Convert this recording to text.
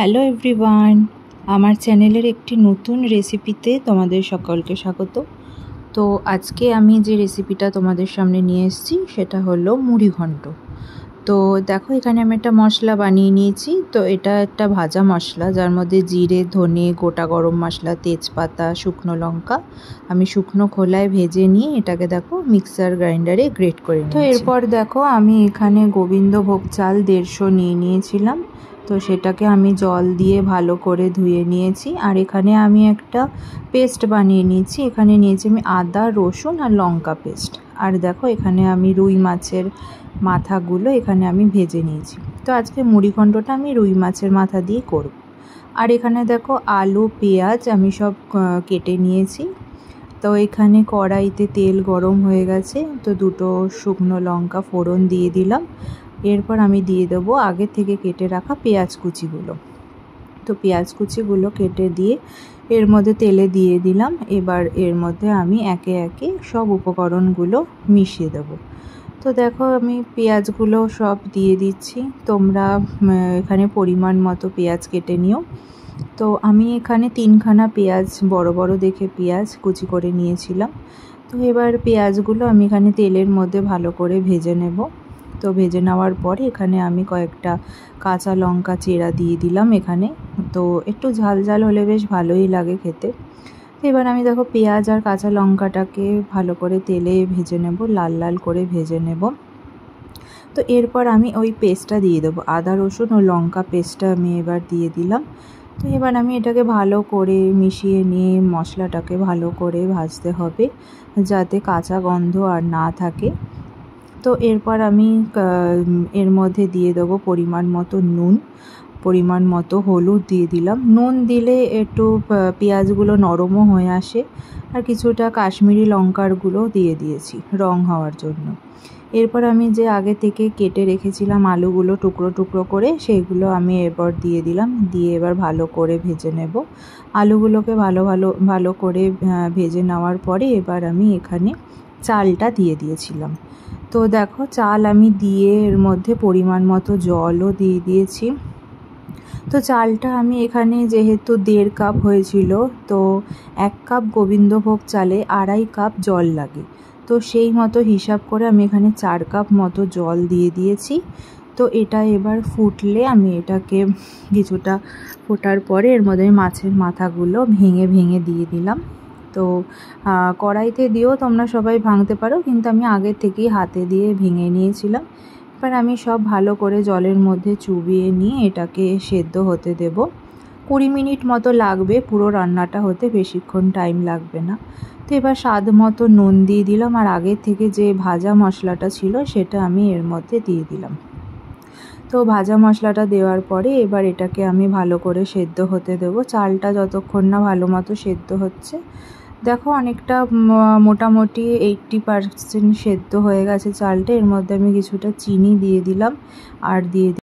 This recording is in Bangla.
হ্যালো এভরিওয়ান, আমার চ্যানেলের একটি নতুন রেসিপিতে তোমাদের সকলকে স্বাগত। তো আজকে আমি যে রেসিপিটা তোমাদের সামনে নিয়ে এসেছি সেটা হলো মুড়ি ঘন্ট। তো দেখো, এখানে আমি একটা মশলা বানিয়ে নিয়েছি। তো এটা একটা ভাজা মশলা, যার মধ্যে জিরে, ধনে, গোটা গরম মশলা, তেজপাতা, শুকনো লঙ্কা আমি শুকনো খোলায় ভেজে নিয়ে এটাকে দেখো মিক্সার গ্রাইন্ডারে গ্রেট করে নিয়েছি। তো এরপর দেখো, আমি এখানে গোবিন্দভোগ চাল 150 নিয়ে নিয়েছিলাম। তো সেটাকে আমি জল দিয়ে ভালো করে ধুয়ে নিয়েছি। আর এখানে আমি একটা পেস্ট বানিয়ে নিয়েছি। এখানে নিয়েছি আমি আদা, রসুন আর লঙ্কা পেস্ট। আর দেখো, এখানে আমি রুই মাছের মাথাগুলো এখানে আমি ভেজে নিয়েছি। তো আজকে মুড়ি ঘন্টটা আমি রুই মাছের মাথা দিয়ে করব। আর এখানে দেখো, আলু, পেঁয়াজ আমি সব কেটে নিয়েছি। তো এখানে কড়াইতে তেল গরম হয়ে গেছে। তো 2টো শুকনো লঙ্কা ফোড়ন দিয়ে দিলাম। এরপর আমি দিয়ে দেবো আগে থেকে কেটে রাখা পেঁয়াজ কুচিগুলো। তো পেঁয়াজ কুচিগুলো কেটে দিয়ে এর মধ্যে তেলে দিয়ে দিলাম। এবার এর মধ্যে আমি একে একে সব উপকরণগুলো মিশিয়ে দেবো। তো দেখো, আমি পেঁয়াজগুলো সব দিয়ে দিচ্ছি। তোমরা এখানে পরিমাণ মতো পেঁয়াজ কেটে নিও। তো আমি এখানে 3খানা পেঁয়াজ, বড় বড় দেখে পেঁয়াজ কুচি করে নিয়েছিলাম। তো এবার পেঁয়াজগুলো আমি এখানে তেলের মধ্যে ভালো করে ভেজে নেব। তো ভেজে নেওয়ার পরে এখানে আমি কয়েকটা কাঁচা লঙ্কা চেরা দিয়ে দিলাম এখানে। তো একটু ঝাল ঝাল হলে বেশ ভালোই লাগে খেতে। তো এবার আমি দেখো পেঁয়াজ আর কাঁচা লঙ্কাটাকে ভালো করে তেলে ভেজে নেব, লাল লাল করে ভেজে নেব। তো এরপর আমি ওই পেস্টটা দিয়ে দেবো, আদা রসুন ও লঙ্কা পেস্টটা আমি এবার দিয়ে দিলাম। তো এবার আমি এটাকে ভালো করে মিশিয়ে নিয়ে মশলাটাকে ভালো করে ভাজতে হবে, যাতে কাঁচা গন্ধ আর না থাকে। তো এরপর আমি এর মধ্যে দিয়ে দেবো পরিমাণ মতো নুন, পরিমাণ মতো হলুদ দিয়ে দিলাম। নুন দিলে একটু পেঁয়াজগুলো নরমও হয়ে আসে। আর কিছুটা কাশ্মীরি লঙ্কার গুঁড়ো দিয়ে দিয়েছি রং হওয়ার জন্য। এরপর আমি যে আগে থেকে কেটে রেখেছিলাম আলুগুলো টুকরো টুকরো করে, সেইগুলো আমি এরপর দিয়ে দিলাম। দিয়ে এবার ভালো করে ভেজে নেব। আলুগুলোকে ভালো করে ভেজে নেওয়ার পরে এবার আমি এখানে চালটা দিয়ে দিয়েছিলাম। তো দেখো, চাল আমি দিয়ে এর মধ্যে পরিমাণ মতো জলও দিয়ে দিয়েছি। তো চালটা আমি এখানে যেহেতু 1.5 কাপ হয়েছিল, তো 1 কাপ গোবিন্দভোগ চালে 2.5 কাপ জল লাগে। তো সেই মতো হিসাব করে আমি এখানে 4 কাপ মতো জল দিয়ে দিয়েছি। তো এটা এবার ফুটলে আমি এটাকে কিছুটা ফোটার পরে এর মধ্যে মাছের মাথাগুলো ভেঙে ভেঙে দিয়ে দিলাম। তো কড়াইতে দিয়েও তোমরা সবাই ভাঙতে পারো, কিন্তু আমি আগে থেকেই হাতে দিয়ে ভেঙে নিয়েছিলাম। এবার আমি সব ভালো করে জলের মধ্যে চুবিয়ে নিয়ে এটাকে সেদ্ধ হতে দেব। 20 মিনিট মতো লাগবে পুরো রান্নাটা হতে, বেশিক্ষণ টাইম লাগবে না। তো এবার স্বাদ মতো নুন দিয়ে দিলাম। আর আগে থেকে যে ভাজা মশলাটা ছিল সেটা আমি এর মধ্যে দিয়ে দিলাম। তো ভাজা মশলাটা দেওয়ার পরে এবার এটাকে আমি ভালো করে সেদ্ধ হতে দেব, চালটা যতক্ষণ না ভালো মতো সেদ্ধ হচ্ছে। দেখো, অনেকটা মোটামুটি 80% সেদ্ধ হয়ে গেছে চালটা। এর মধ্যে আমি কিছুটা চিনি দিয়ে দিলাম আর দিয়ে